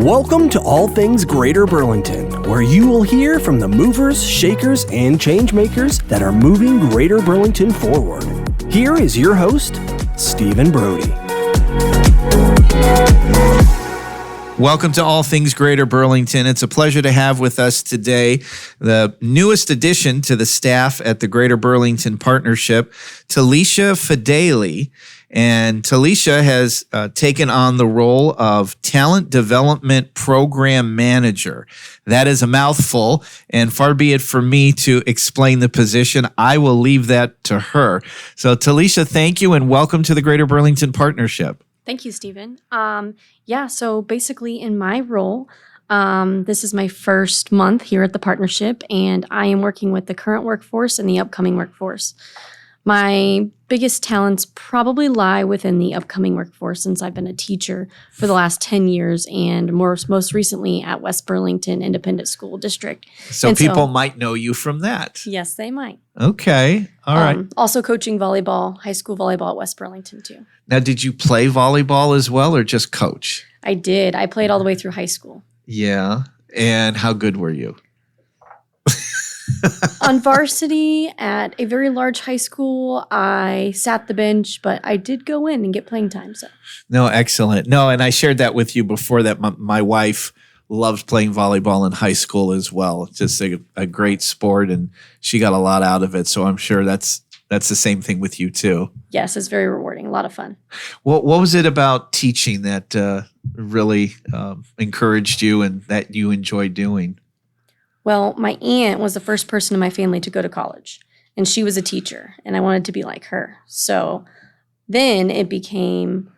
Welcome to All Things Greater Burlington, where you will hear from the movers, shakers, and changemakers that are moving Greater Burlington forward. Here is your host, Stephen Brody. Welcome to All Things Greater Burlington. It's a pleasure to have with us today the newest addition to the staff at the Greater Burlington Partnership, Telisha Fedele. And Telisha has taken on the role of Talent Development Program Manager. That is a mouthful, and far be it for me to explain the position. I will leave that to her. So Telisha, thank you and welcome to the Greater Burlington Partnership. Thank you, Stephen. So basically in my role, this is my first month here at the partnership, and I am working with the current workforce and the upcoming workforce. My biggest talents probably lie within the upcoming workforce since I've been a teacher for the last 10 years and most recently at West Burlington Independent School District. So people might know you from that. Yes, they might. Okay. All right. Also coaching volleyball, high school volleyball at West Burlington too. Now, did you play volleyball as well or just coach? I did. I played all the way through high school. Yeah. And how good were you? On varsity at a very large high school, I sat the bench, but I did go in and get playing time. So no, excellent. No, and I shared that with you before that my wife loved playing volleyball in high school as well. Just a great sport, and she got a lot out of it. So I'm sure that's the same thing with you too. Yes, it's very rewarding. A lot of fun. What was it about teaching that really encouraged you and that you enjoyed doing? Well, my aunt was the first person in my family to go to college, and she was a teacher, and I wanted to be like her. So then it became,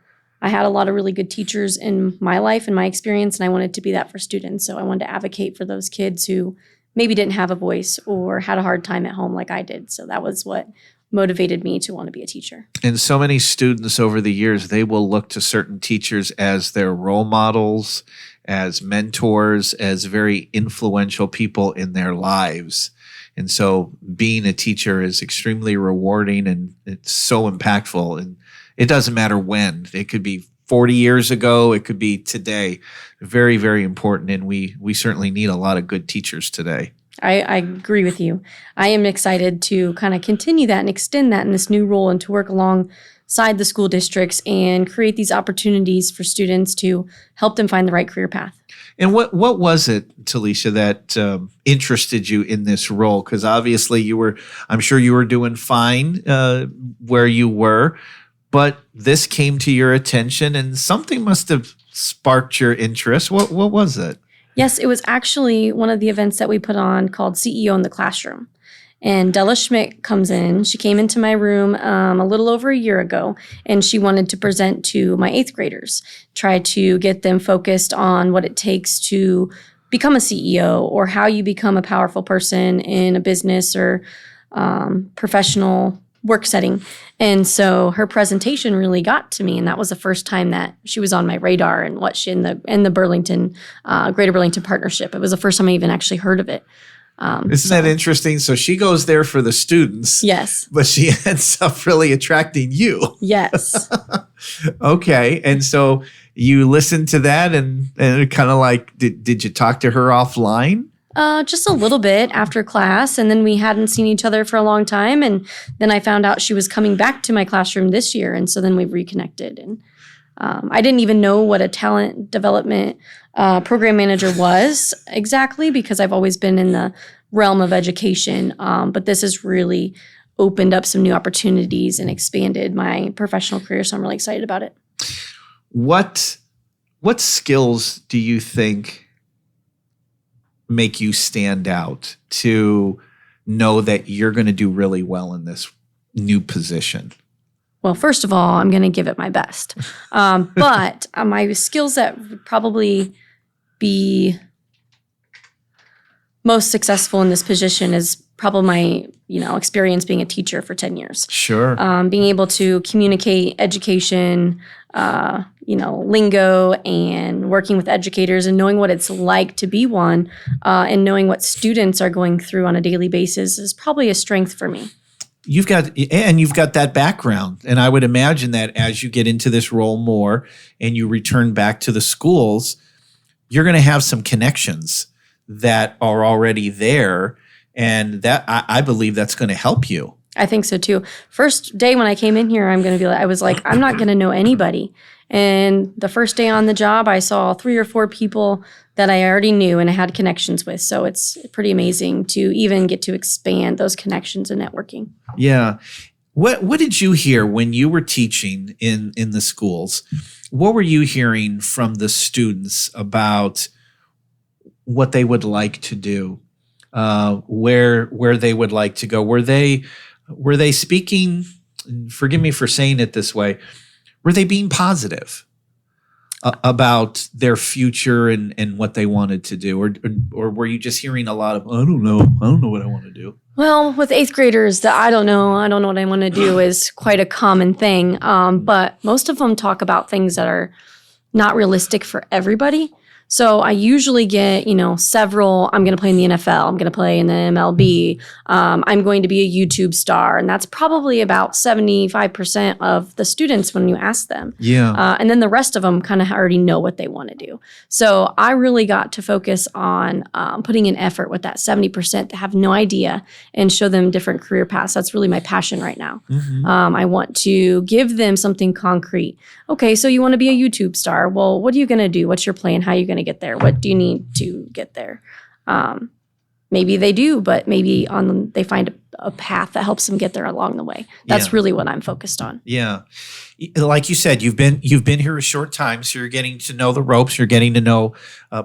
I had a lot of really good teachers in my life and my experience, and I wanted to be that for students. So I wanted to advocate for those kids who maybe didn't have a voice or had a hard time at home like I did. So that was what motivated me to want to be a teacher. And so many students over the years, they will look to certain teachers as their role models, as mentors, as very influential people in their lives. And so being a teacher is extremely rewarding and it's so impactful. And it doesn't matter when. It could be 40 years ago. It could be today. Very, very important. And we certainly need a lot of good teachers today. I agree with you. I am excited to kind of continue that and extend that in this new role and to work alongside the school districts and create these opportunities for students to help them find the right career path. And what was it, Telisha, that interested you in this role? Because obviously I'm sure you were doing fine where you were, but this came to your attention and something must have sparked your interest. What was it? Yes, it was actually one of the events that we put on called CEO in the Classroom. And Della Schmidt comes in. She came into my room a little over a year ago, and she wanted to present to my 8th graders, try to get them focused on what it takes to become a CEO or how you become a powerful person in a business or professional work setting. And so her presentation really got to me, and that was the first time that she was on my radar and what she in the Burlington, Greater Burlington Partnership. It was the first time I even actually heard of it. Isn't that interesting? So she goes there for the students. Yes. But she ends up really attracting you. Yes. Okay. And so you listened to that and kind of like, did you talk to her offline? Just a little bit after class, and then we hadn't seen each other for a long time, and then I found out she was coming back to my classroom this year, and so then we reconnected. And I didn't even know what a talent development program manager was exactly because I've always been in the realm of education, but this has really opened up some new opportunities and expanded my professional career, so I'm really excited about it. What skills do you think make you stand out to know that you're going to do really well in this new position? Well, first of all, I'm going to give it my best. But my skills that would probably be most successful in this position is probably my, experience being a teacher for 10 years. Sure. Being able to communicate education, lingo and working with educators and knowing what it's like to be one and knowing what students are going through on a daily basis is probably a strength for me. You've got that background. And I would imagine that as you get into this role more and you return back to the schools, you're going to have some connections that are already there. And that I believe that's going to help you. I think so too. First day when I came in here, I was like, I'm not going to know anybody. And the first day on the job, I saw 3 or 4 people that I already knew and I had connections with. So it's pretty amazing to even get to expand those connections and networking. Yeah. What did you hear when you were teaching in the schools? What were you hearing from the students about what they would like to do, where they would like to go? Were they speaking, forgive me for saying it this way, were they being positive about their future and what they wanted to do? Or were you just hearing a lot of, I don't know what I want to do? Well, with 8th graders, the I don't know what I want to do is quite a common thing. But most of them talk about things that are not realistic for everybody. So I usually get, several, I'm going to play in the NFL, I'm going to play in the MLB, I'm going to be a YouTube star. And that's probably about 75% of the students when you ask them. Yeah. And then the rest of them kind of already know what they want to do. So I really got to focus on putting in effort with that 70% that have no idea and show them different career paths. That's really my passion right now. Mm-hmm. I want to give them something concrete. Okay, so you want to be a YouTube star. Well, what are you going to do? What's your plan? How are you going to get there? What do you need to get there? Maybe they do, but maybe they find a path that helps them get there along the way. That's really what I'm focused on. Yeah. Like you said, you've been here a short time, so you're getting to know the ropes. You're getting to know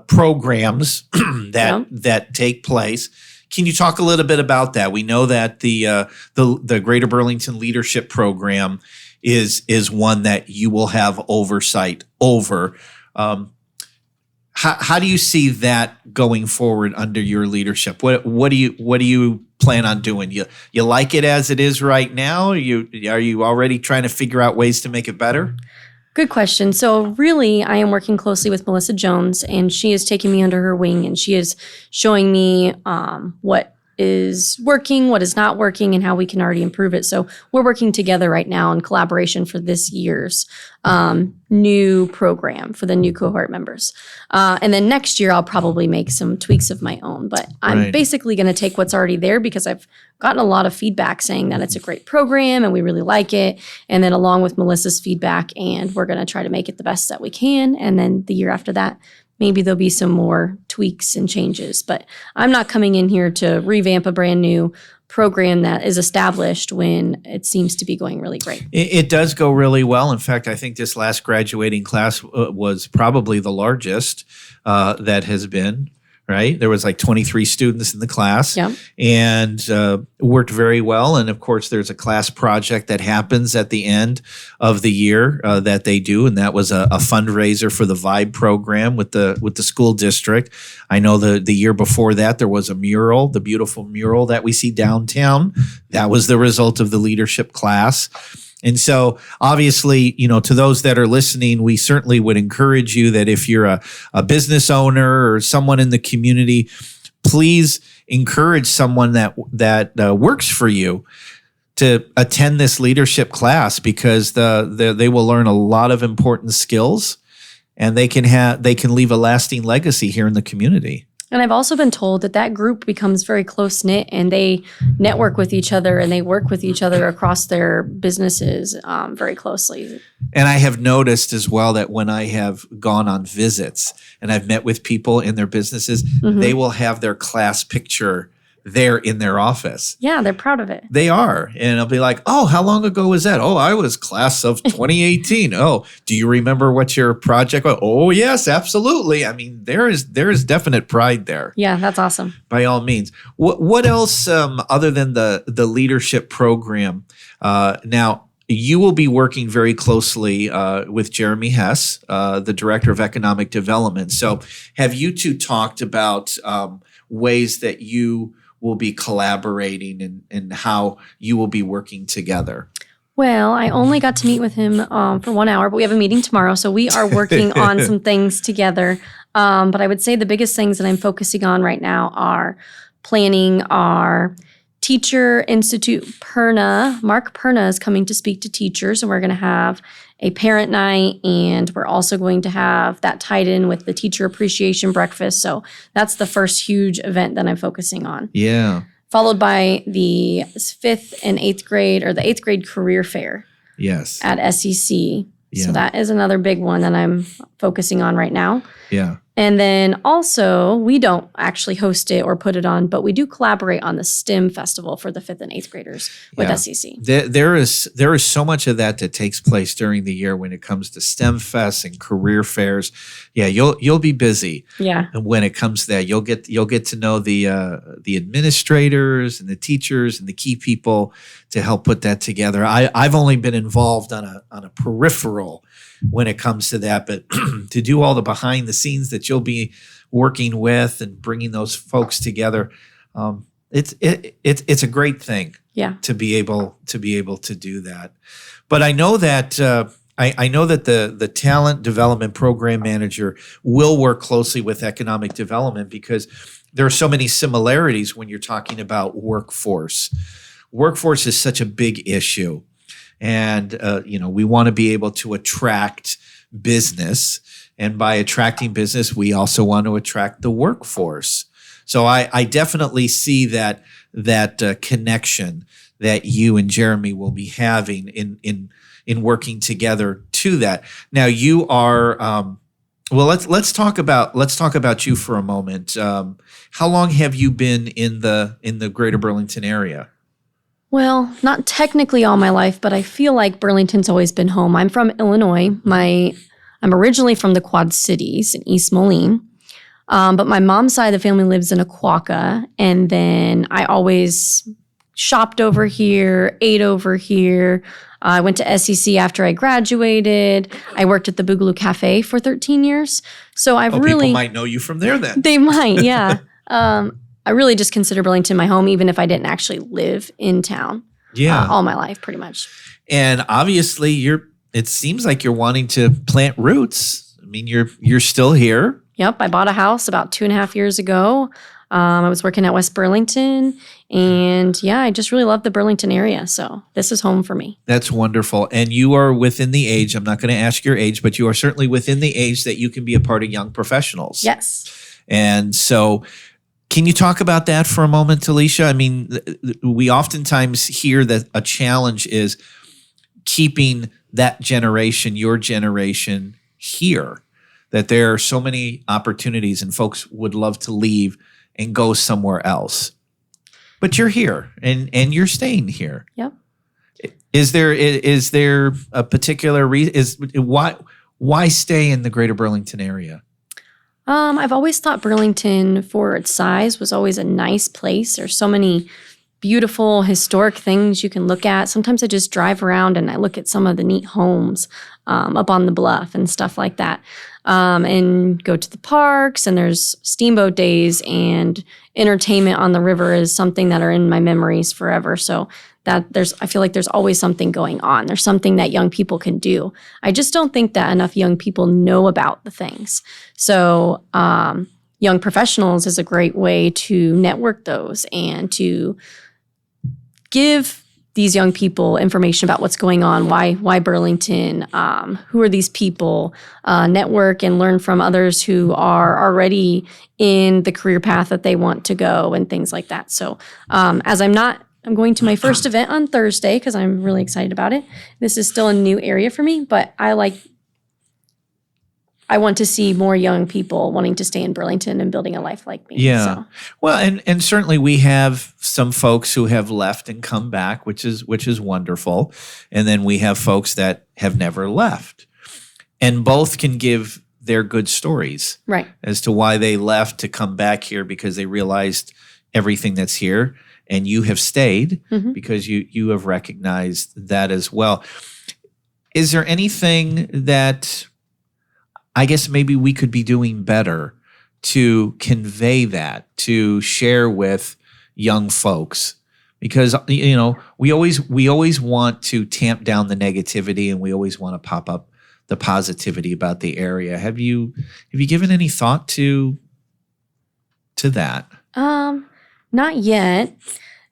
programs that take place. Can you talk a little bit about that? We know that the Greater Burlington Leadership Program is one that you will have oversight over. How do you see that going forward under your leadership? What do you plan on doing? You like it as it is right now? Are you already trying to figure out ways to make it better? Good question. So really, I am working closely with Melissa Jones, and she is taking me under her wing, and she is showing me what is working, what is not working, and how we can already improve it. So we're working together right now in collaboration for this year's new program for the new cohort members. And then next year, I'll probably make some tweaks of my own. But I'm basically going to take what's already there because I've gotten a lot of feedback saying that it's a great program and we really like it. And then along with Melissa's feedback, and we're going to try to make it the best that we can. And then the year after that, maybe there'll be some more tweaks and changes. But I'm not coming in here to revamp a brand new program that is established when it seems to be going really great. It does go really well. In fact, I think this last graduating class was probably the largest that has been. Right? There was like 23 students in the class and worked very well. And of course, there's a class project that happens at the end of the year that they do. And that was a fundraiser for the Vibe program with the school district. I know the year before that, there was a mural, the beautiful mural that we see downtown. That was the result of the leadership class. And so obviously, to those that are listening, we certainly would encourage you that if you're a business owner or someone in the community, please encourage someone that works for you to attend this leadership class because they will learn a lot of important skills and they can leave a lasting legacy here in the community. And I've also been told that group becomes very close-knit and they network with each other and they work with each other across their businesses very closely. And I have noticed as well that when I have gone on visits and I've met with people in their businesses, they will have their class picture there in their office. Yeah, they're proud of it. They are. And I'll be like, oh, how long ago was that? Oh, I was class of 2018. Oh, do you remember what your project was? Oh, yes, absolutely. I mean, there is definite pride there. Yeah, that's awesome. By all means. What else other than the leadership program? Now, you will be working very closely with Jeremy Hess, the Director of Economic Development. So have you two talked about ways that you will be collaborating and how you will be working together? Well, I only got to meet with him for 1 hour, but we have a meeting tomorrow. So we are working on some things together. But I would say the biggest things that I'm focusing on right now are planning our Teacher Institute Perna. Mark Perna is coming to speak to teachers, and we're going to have a parent night, and we're also going to have that tied in with the teacher appreciation breakfast. So that's the first huge event that I'm focusing on. Yeah. Followed by the 5th and 8th grade, or the 8th grade career fair. Yes. At SEC. Yeah. So that is another big one that I'm focusing on right now. Yeah. And then also, we don't actually host it or put it on, but we do collaborate on the STEM festival for the 5th and 8th graders with SEC. There is so much of that takes place during the year when it comes to STEM fests and career fairs. Yeah, you'll be busy. Yeah. And when it comes to that, you'll get to know the administrators and the teachers and the key people to help put that together. I've only been involved on a peripheral when it comes to that, but to do all the behind the scenes that you'll be working with and bringing those folks together, it's a great thing. Yeah. To be able to do that. But I know that I know that the talent development program manager will work closely with economic development because there are so many similarities when you're talking about workforce. Workforce is such a big issue. And, we want to be able to attract business. And by attracting business, we also want to attract the workforce. So I definitely see that connection that you and Jeremy will be having in working together to that. Now you are, well, let's talk about you for a moment. How long have you been in the Greater Burlington area? Well, not technically all my life, but I feel like Burlington's always been home. I'm from Illinois. I'm originally from the Quad Cities in East Moline, but my mom's side of the family lives in Aquaka, and then I always shopped over here, ate over here. I went to SEC after I graduated. I worked at the Boogaloo Cafe for 13 years. So people might know you from there then. They might, yeah. I really just consider Burlington my home, even if I didn't actually live in town. Yeah. All my life, pretty much. And obviously, it seems like you're wanting to plant roots. I mean, you're still here. Yep. I bought a house about 2.5 years ago. I was working at West Burlington, and yeah, I just really love the Burlington area. So this is home for me. That's wonderful. And you are within the age, I'm not going to ask your age, but you are certainly within the age that you can be a part of young professionals. Yes. And so can you talk about that for a moment, Telisha? I mean, we oftentimes hear that a challenge is keeping that generation, your generation, here, that there are so many opportunities and folks would love to leave and go somewhere else. But you're here and you're staying here. Yep. Is there a particular reason? Why stay in the Greater Burlington area? I've always thought Burlington, for its size, was always a nice place. There's so many beautiful historic things you can look at. Sometimes I just drive around and I look at some of the neat homes up on the bluff and stuff like that, and go to the parks, and there's steamboat days, and entertainment on the river is something that are in my memories forever. So I feel like there's always something going on. There's something that young people can do. I just don't think that enough young people know about the things. So young professionals is a great way to network those and to give these young people information about what's going on, why Burlington, who are these people, network and learn from others who are already in the career path that they want to go and things like that. So I'm going to my first event on Thursday because I'm really excited about it. This is still a new area for me, but I want to see more young people wanting to stay in Burlington and building a life like me. Yeah. So. Well, and certainly we have some folks who have left and come back, which is wonderful. And then we have folks that have never left. And both can give their good stories. Right. As to why they left to come back here because they realized everything that's here. And you have stayed because you have recognized that as well. Is there anything that I guess maybe we could be doing better to convey that, to share with young folks? Because we always want to tamp down the negativity, and we always want to pop up the positivity about the area. Have you given any thought to that? Not yet.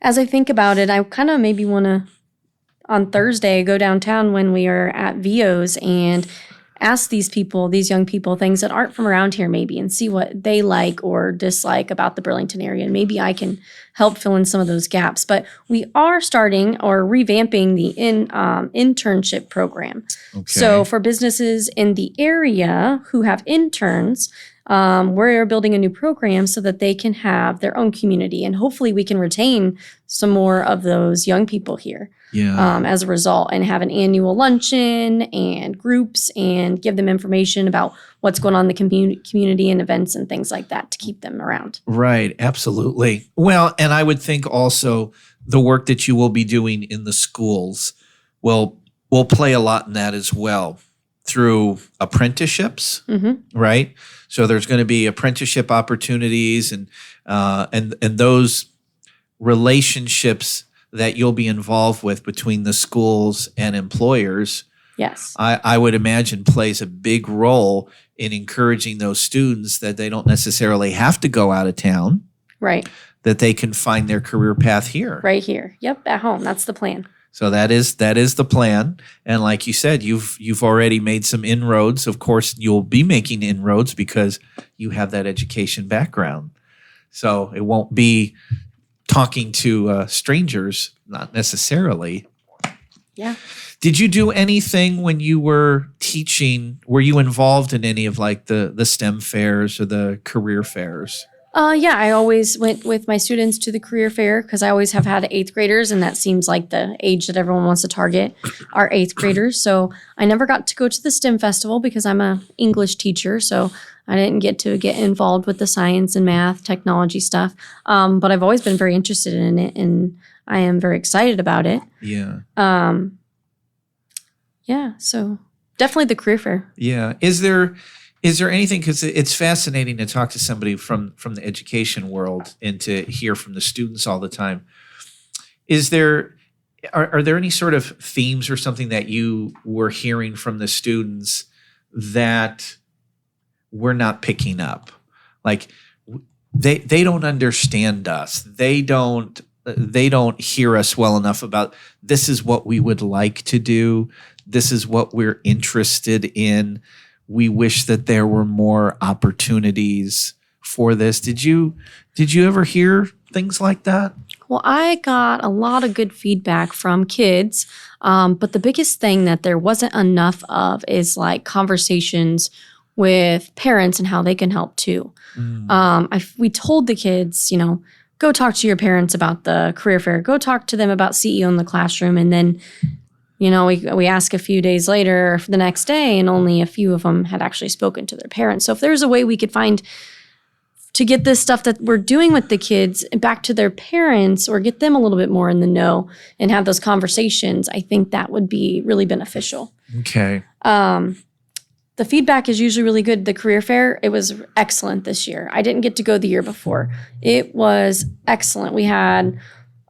As I think about it, I kind of maybe want to, on Thursday, go downtown when we are at VO's and ask these people, these young people, things that aren't from around here maybe, and see what they like or dislike about the Burlington area. And maybe I can help fill in some of those gaps. But we are starting or revamping the internship program. Okay. So for businesses in the area who have interns, we're building a new program so that they can have their own community. And hopefully we can retain some more of those young people here. Yeah. As a result, and have an annual luncheon and groups and give them information about what's going on in the community and events and things like that to keep them around. Right. Absolutely. Well, and I would think also the work that you will be doing in the schools will play a lot in that as well through apprenticeships, right? So there's going to be apprenticeship opportunities and those relationships that you'll be involved with between the schools and employers, yes, I would imagine plays a big role in encouraging those students that they don't necessarily have to go out of town, right? That they can find their career path here. Right here. Yep, at home. That's the plan. So that is the plan. And like you said, you've already made some inroads. Of course, you'll be making inroads because you have that education background. So it won't be talking to strangers, not necessarily. Yeah. Did you do anything when you were teaching? Were you involved in any of like the STEM fairs or the career fairs? Yeah, I always went with my students to the career fair because I always have had 8th graders, and that seems like the age that everyone wants to target are 8th graders. So I never got to go to the STEM festival because I'm an English teacher, so I didn't get to get involved with the science and math, technology stuff. But I've always been very interested in it, and I am very excited about it. Yeah. Yeah, so definitely the career fair. Yeah. Is there anything, because it's fascinating to talk to somebody from the education world and to hear from the students all the time. Are there any sort of themes or something that you were hearing from the students that we're not picking up? Like they don't understand us. They don't hear us well enough about this is what we would like to do. This is what we're interested in. We wish that there were more opportunities for this. Did you ever hear things like that? Well, I got a lot of good feedback from kids, but the biggest thing that there wasn't enough of is like conversations with parents and how they can help too. We told the kids, go talk to your parents about the career fair. Go talk to them about CEO in the classroom, and then we ask a few days later for the next day, and only a few of them had actually spoken to their parents. So if there's a way we could find to get this stuff that we're doing with the kids back to their parents or get them a little bit more in the know and have those conversations, I think that would be really beneficial. Okay. The feedback is usually really good. The career fair, it was excellent this year. I didn't get to go the year before. It was excellent. We had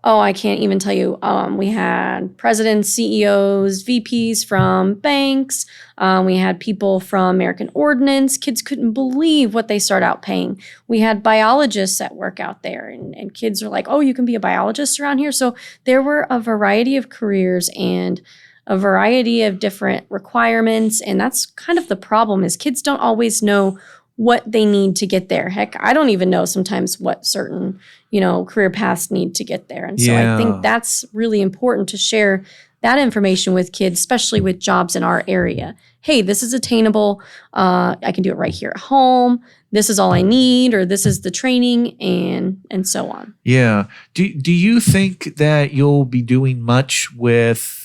I can't even tell you. We had presidents, CEOs, VPs from banks. We had people from American Ordnance. Kids couldn't believe what they start out paying. We had biologists at work out there, and kids are like, oh, you can be a biologist around here? So there were a variety of careers and a variety of different requirements, and that's kind of the problem is kids don't always know what they need to get there. Heck, I don't even know sometimes what certain, career paths need to get there. And so I think that's really important to share that information with kids, especially with jobs in our area. Hey, this is attainable. I can do it right here at home. This is all I need, or this is the training, and so on. Yeah. Do you think that you'll be doing much with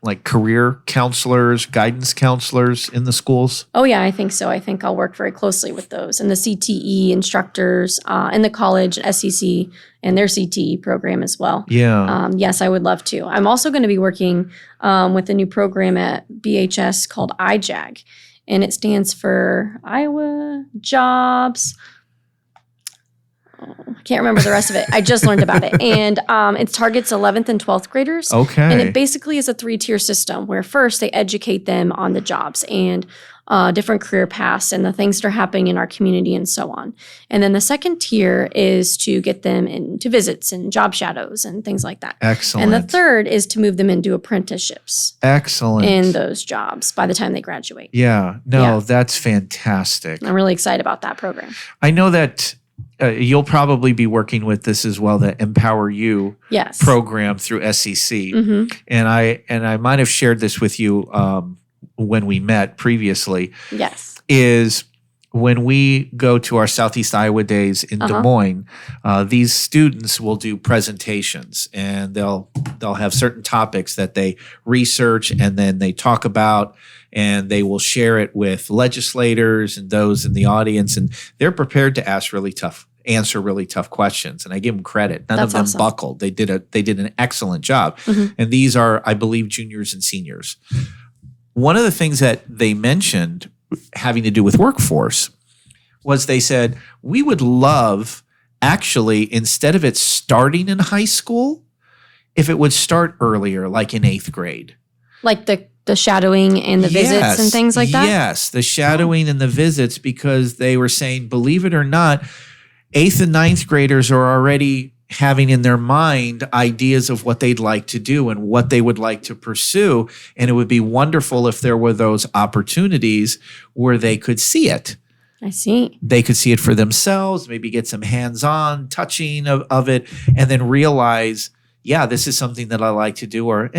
like career counselors, guidance counselors in the schools? Oh, yeah, I think so. I think I'll work very closely with those and the CTE instructors in the college, SEC, and their CTE program as well. Yeah. Yes, I would love to. I'm also going to be working with a new program at BHS called IJAG, and it stands for Iowa Jobs. I can't remember the rest of it. I just learned about it. And it targets 11th and 12th graders. Okay. And it basically is a 3-tier system where first they educate them on the jobs and different career paths and the things that are happening in our community and so on. And then the second tier is to get them into visits and job shadows and things like that. Excellent. And the third is to move them into apprenticeships. Excellent. In those jobs by the time they graduate. Yeah. No, Yeah. that's fantastic. I'm really excited about that program. I know that you'll probably be working with this as well, the Empower You Yes. program through SEC. Mm-hmm. And I might have shared this with you when we met previously. Yes. Is when we go to our Southeast Iowa Days in Des Moines, these students will do presentations, and they'll have certain topics that they research and then they talk about, and they will share it with legislators and those in the audience, and they're prepared to answer really tough questions. And I give them credit. None of them awesome. buckled. They did an excellent job. Mm-hmm. And these are, I believe, juniors and seniors. One of the things that they mentioned having to do with workforce was they said, we would love, actually, instead of it starting in high school, if it would start earlier, like in 8th grade. Like the shadowing and the visits and things like that? Yes, the shadowing and the visits, because they were saying, believe it or not, 8th and 9th graders are already having in their mind ideas of what they'd like to do and what they would like to pursue. And it would be wonderful if there were those opportunities where they could see it. I see. They could see it for themselves, maybe get some hands-on touching of it, and then realize, yeah, this is something that I like to do, or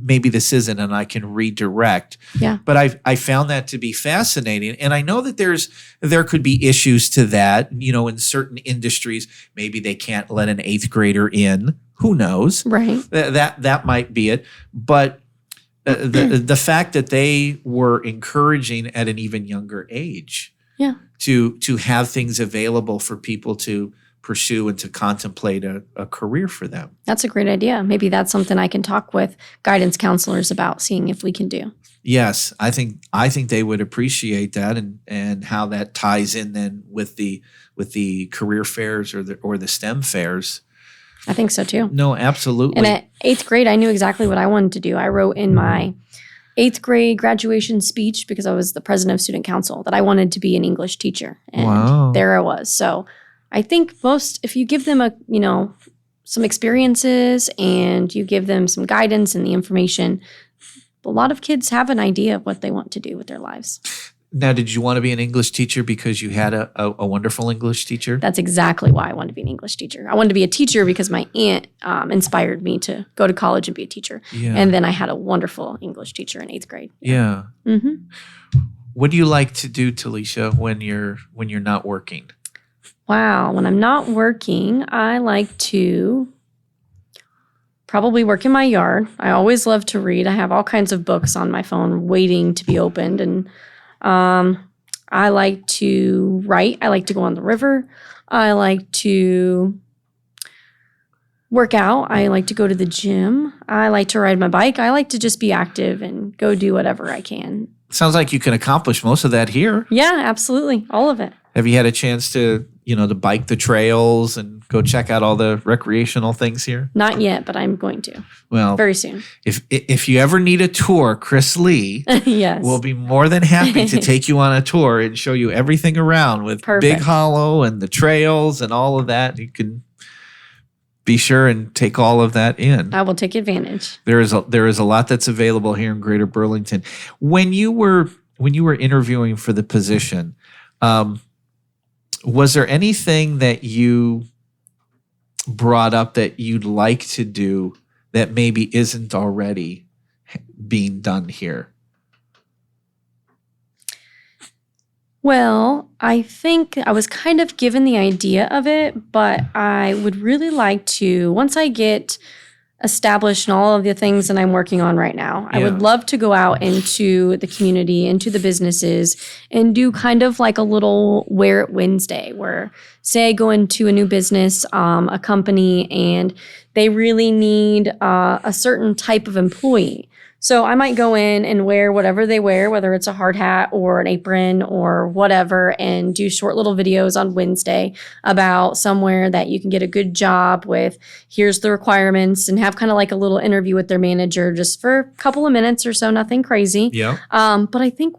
maybe this isn't, and I can redirect. Yeah. But I found that to be fascinating. And I know that there could be issues to that, in certain industries. Maybe they can't let an 8th grader in. Who knows? Right. That might be it. But the fact that they were encouraging at an even younger age to have things available for people to pursue and to contemplate a career for them. That's a great idea. Maybe that's something I can talk with guidance counselors about, seeing if we can do. Yes, I think they would appreciate that, and how that ties in then with the career fairs or the STEM fairs. I think so too. No, absolutely. And at 8th grade, I knew exactly what I wanted to do. I wrote in my 8th grade graduation speech, because I was the president of student council, that I wanted to be an English teacher. And Wow. there I was. So I think if you give them some experiences and you give them some guidance and the information, a lot of kids have an idea of what they want to do with their lives. Now, did you want to be an English teacher because you had a wonderful English teacher? That's exactly why I wanted to be an English teacher. I wanted to be a teacher because my aunt inspired me to go to college and be a teacher. Yeah. And then I had a wonderful English teacher in 8th grade. Yeah. Mm-hmm. What do you like to do, Telisha, when you're not working? Wow. When I'm not working, I like to probably work in my yard. I always love to read. I have all kinds of books on my phone waiting to be opened. And I like to write. I like to go on the river. I like to work out. I like to go to the gym. I like to ride my bike. I like to just be active and go do whatever I can. Sounds like you can accomplish most of that here. Yeah, absolutely. All of it. Have you had a chance to bike the trails and go check out all the recreational things here? Not yet, but I'm going to. Well, very soon. If you ever need a tour, Chris Lee yes. will be more than happy to take you on a tour and show you everything around with Perfect. Big Hollow and the trails and all of that. You can be sure and take all of that in. I will take advantage. There is a lot that's available here in Greater Burlington. When you were interviewing for the position, was there anything that you brought up that you'd like to do that maybe isn't already being done here? Well, I think I was kind of given the idea of it, but I would really like to, once I get established in all of the things that I'm working on right now, I would love to go out into the community, into the businesses, and do kind of like a little Wear It Wednesday, where say I go into a new business, a company, and they really need a certain type of employee. So I might go in and wear whatever they wear, whether it's a hard hat or an apron or whatever, and do short little videos on Wednesday about somewhere that you can get a good job with. Here's the requirements, and have kind of like a little interview with their manager just for a couple of minutes or so, nothing crazy. Yeah. But I think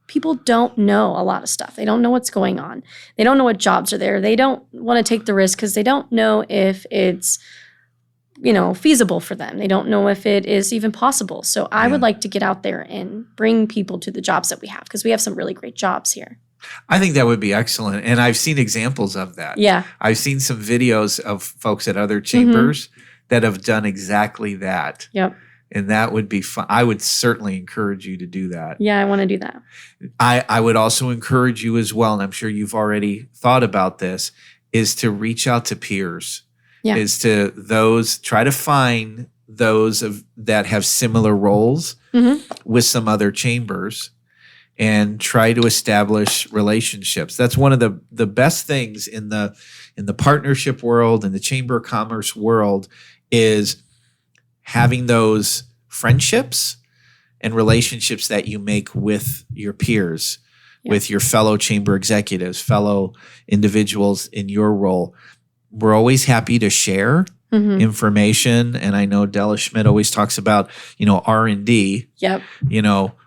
people don't know a lot of stuff. They don't know what's going on. They don't know what jobs are there. They don't want to take the risk because they don't know if it's feasible for them. They don't know if it is even possible. So I would like to get out there and bring people to the jobs that we have, because we have some really great jobs here. I think that would be excellent. And I've seen examples of that. Yeah. I've seen some videos of folks at other chambers that have done exactly that. Yep. And that would be fun. I would certainly encourage you to do that. Yeah, I want to do that. I would also encourage you as well, and I'm sure you've already thought about this, is to reach out to peers. Yeah. Is to try to find those that have similar roles with some other chambers and try to establish relationships. That's one of the best things in the partnership world and the chamber of commerce world, is having those friendships and relationships that you make with your peers, with your fellow chamber executives, fellow individuals in your role. We're always happy to share information. And I know Della Schmidt always talks about, R&D. Yep.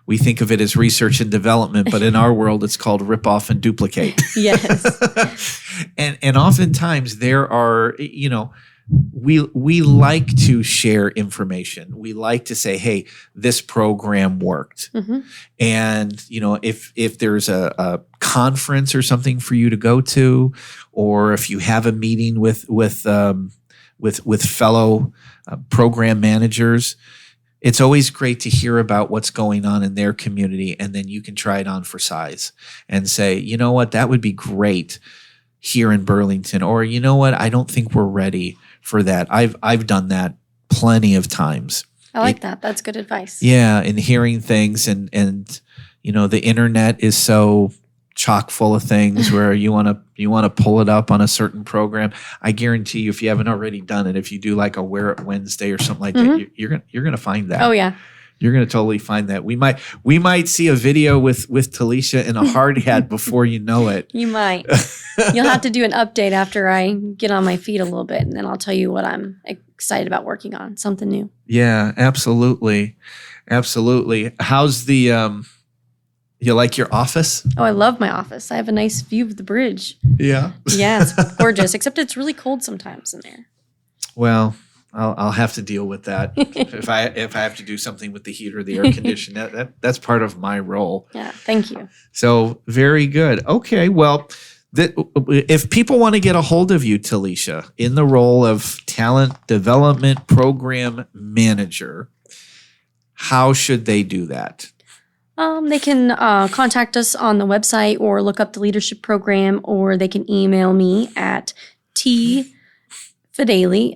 We think of it as research and development, but in our world, it's called rip off and duplicate. Yes. And oftentimes there are, we like to share information. We like to say, hey, this program worked. And, if there's a conference or something for you to go to, or if you have a meeting with fellow program managers, it's always great to hear about what's going on in their community. And then you can try it on for size and say, you know what, that would be great here in Burlington. Or, you know what, I don't think we're ready for that. I've done that plenty of times. I like that. That's good advice. Yeah, and hearing things and the internet is so chock full of things where you want to pull it up on a certain program. I guarantee you, if you haven't already done it, if you do like a Wear It Wednesday or something like that, you're gonna find that. Oh yeah. You're going to totally find that. We might see a video with Telisha in a hard hat before you know it. You might. You'll have to do an update after I get on my feet a little bit, and then I'll tell you what I'm excited about working on, something new. Yeah, absolutely. Absolutely. How's the, you like your office? Oh, I love my office. I have a nice view of the bridge. Yeah. Yeah, it's gorgeous, except it's really cold sometimes in there. Well, I'll have to deal with that if I have to do something with the heat or the air conditioner. That's part of my role. Yeah, thank you. So very good. Okay, well, if people want to get a hold of you, Telisha, in the role of talent development program manager, how should they do that? They can contact us on the website or look up the leadership program, or they can email me at Fedele,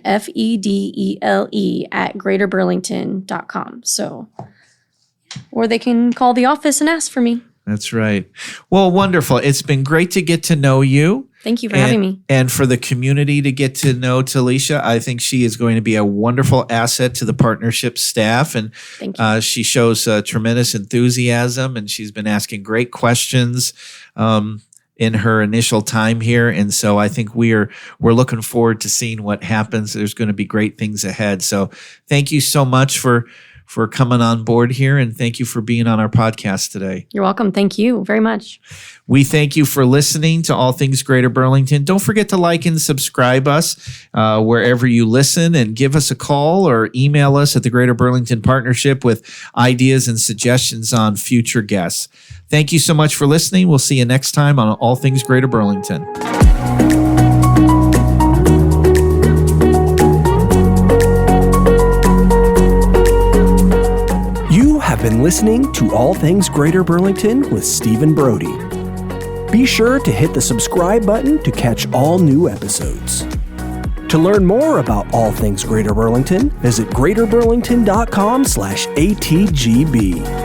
Fedele at greaterburlington.com. So, or they can call the office and ask for me. That's right. Well, wonderful. It's been great to get to know you. Thank you for having me. And for the community to get to know Telisha. I think she is going to be a wonderful asset to the partnership staff. And Thank you. She shows tremendous enthusiasm, and she's been asking great questions in her initial time here. And so I think we're looking forward to seeing what happens. There's going to be great things ahead. So thank you so much for coming on board here, and thank you for being on our podcast today. You're welcome. Thank you very much. We thank you for listening to All Things Greater Burlington. Don't forget to like and subscribe us wherever you listen, and give us a call or email us at the Greater Burlington Partnership with ideas and suggestions on future guests. Thank you so much for listening. We'll see you next time on All Things Greater Burlington. You have been listening to All Things Greater Burlington with Stephen Brody. Be sure to hit the subscribe button to catch all new episodes. To learn more about All Things Greater Burlington, visit greaterburlington.com/ATGB.